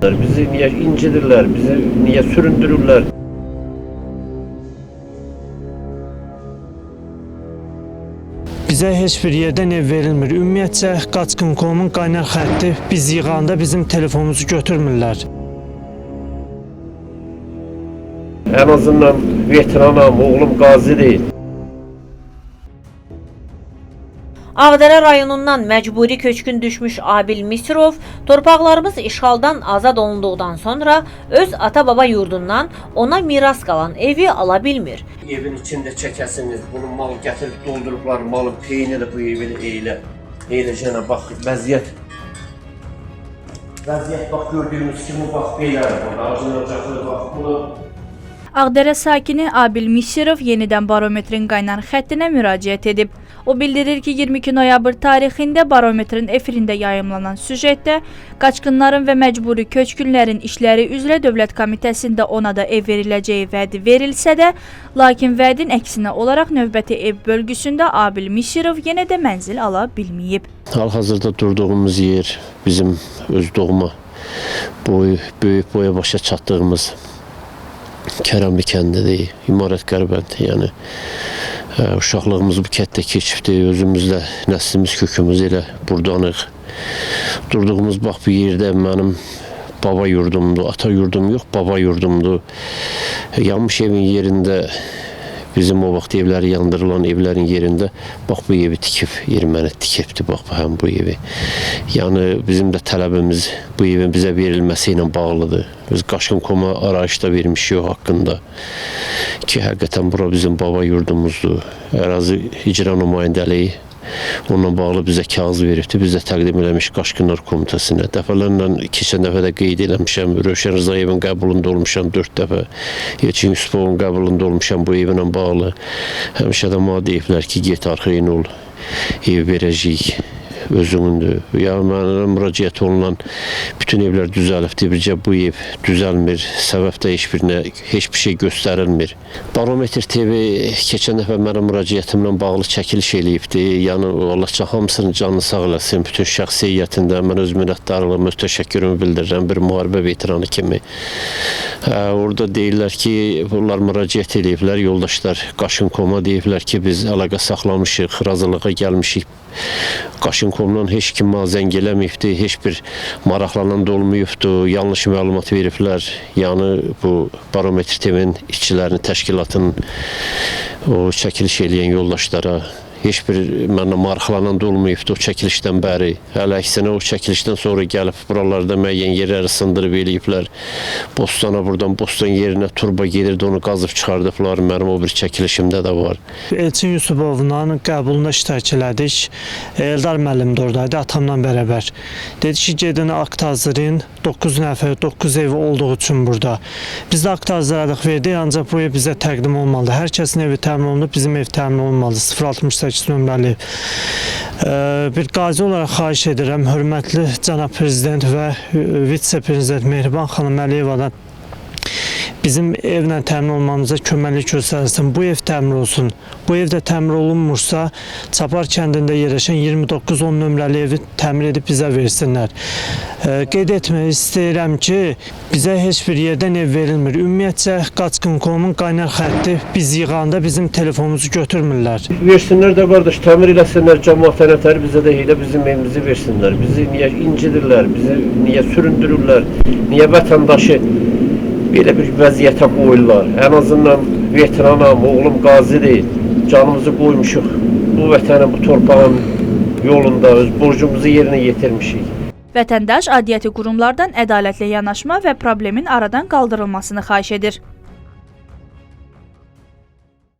Bizi niye incidirler, bizi niye süründürürler? Bizə heç bir yerdən ev verilmir. Ümumiyyətcə Qaçqın.com-un qaynar xətti biz yığanda bizim telefonumuzu götürmürlər. En azından veteranam, oğlum qazi değil. Ağdərə rayonundan məcburi köçkün düşmüş Abil Misirov, torpaqlarımız işğaldan azad olunduqdan sonra öz ata-baba yurdundan ona miras qalan evi ala bilmir. Evin içinde çəkəsiniz, bunu mal gətirib doldurublar, malın peyni də bu evini eyləcənə bax, vəziyyət. Vəziyyət bax, gördüyünüz kimi bax, beylər var, ağzınacaqlı bax, bunu. Ağdərə sakini Abil Misirov yenidən barometrin qaynar xəttinə müraciət edib. O bildirir ki, 22 noyabr tarixində barometrin efirində yayımlanan süjetdə qaçqınların və məcburi köçkünlərin işləri üzrə Dövlət Komitəsində ona da ev veriləcəyi vədi verilsə də, lakin vədin əksinə olaraq növbəti ev bölgüsündə Abil Misirov yenə də mənzil ala bilməyib. Hal-hazırda durduğumuz yer bizim öz doğma, böyük boya başa çatdığımız Kərəmli kəndidir, İmarət Qərbənd, yəni uşaqlığımız bu kətdə keçibdir, özümüzlə, nəslimiz, kökümüz elə burdanıq. Durduğumuz bax bu yerdə mənim baba yurdumdur, ata yurdum yox, baba yurdumdur. Yanmış evin yerində, bizim o vaxt evləri yandırılan evlərin yerində bax bu evi tikib, erməni tikibdir, bax həm bu evi. Yəni bizim də tələbimiz bu evin bizə verilməsi ilə bağlıdır. Biz Qaçqın.com-a arayışda vermişik o haqqında ki, həqiqətən bura bizim baba yurdumuzdur. Ərazi icra nümayəndəliyi onunla bağlı bizə kağız veribdir. Biz də təqdim eləmiş Qaçqınlar Komitəsinə. Dəfələrlə keçən dəfə də qeyd eləmişəm. Rövşən Rızayevin qəbulunda olmuşam 4 dəfə. Elçin Yusufovun qəbulunda olmuşam bu evlə bağlı. Həmişə də mənə deyiblər ki, get arxayın ol, ev verəcəyik. Özünündür. Ya mənə müraciət olunan bütün evlər düzəlibdir. Bircə bu ev düzəlmir. Səbəb də heç bir şey göstərilmir. Barometr TV keçən dəfə mənim müraciətimlə bağlı çəkiliş eləyibdi. Yəni Allah hamısının canını sağ eləsin. Bütün şəxsiyyətində mən öz minnətdarlığımı, öz təşəkkürümü bildirirəm bir müharibə veteranı kimi. Orada deyirlər ki, bunlar müraciət eləyiblər, yoldaşlar Qaçqın.com-a deyiblər ki, biz əlaqə saxlamışıq, razılığa gəlmişik. Qaçqın.com-dan heç kim zəng eləməyibdir, heç bir maraqlanan da olmayıbdır, yanlış məlumat veriblər. Yəni bu Barometr TV-nin işçilərinin təşkilatının o çəkiliş eləyən yoldaşlara heç bir mənlə maraqlanan da olmayıbdır o çəkilişdən bəri. Hələ əksinə o çəkilişdən sonra gəlib buralarda müəyyən yerləri sındırıb eləyiblər. Bostana buradan, Bostan yerinə turba gedirdi, onu qazıb çıxardıblar. Mənim o bir çəkilişimdə də var. Elçin Yusufovla qəbulunda iştirak elədik. Eldar müəllim də oradaydı, atamla bərabər. Dedi ki, gedin akt hazırlayın. 9 nəfər, 9 ev olduğu üçün burada. Biz də akt hazırladıq, verdik, ancaq bu ev bizə təqdim olmalıdır. Hər kəsin evi təmin olunub, bizim ev təmin olmalıdır. 068 nömrəli. Bir qazi olaraq xahiş edirəm, hörmətli cənab prezident və vitse-prezident Mehriban xanım Əliyevadan bizim evlə təmin olmamıza köməklik göstərsin. Bu ev təmin olsun. Bu evdə təmin olunmursa, Çapar kəndində yerləşən 29-10 nömrəli evi təmin edib bizə versinlər. Qeyd etmək istəyirəm ki, bizə heç bir yerdən ev verilmir. Ümumiyyətcə Qaçqın.com-un qaynar xətti biz yığanda bizim telefonumuzu götürmürlər. Versinlər də qardaş, təmir eləsinlər, cəmaət həyətləri bizə də elə bizim evimizi versinlər. Bizi niyə incidirlər, bizi niyə süründürürlər, niyə vətəndaşı belə bir vəziyyətə qoyurlar. Ən azından veteranam, oğlum qazi deyil. Canımızı qoymuşuq. Bu vətənin, bu torpağın yolunda öz borcumuzu yerinə yetirmişik. Vətəndaş adiyyəti qurumlardan ədalətli yanaşma və problemin aradan qaldırılmasını xahiş edir.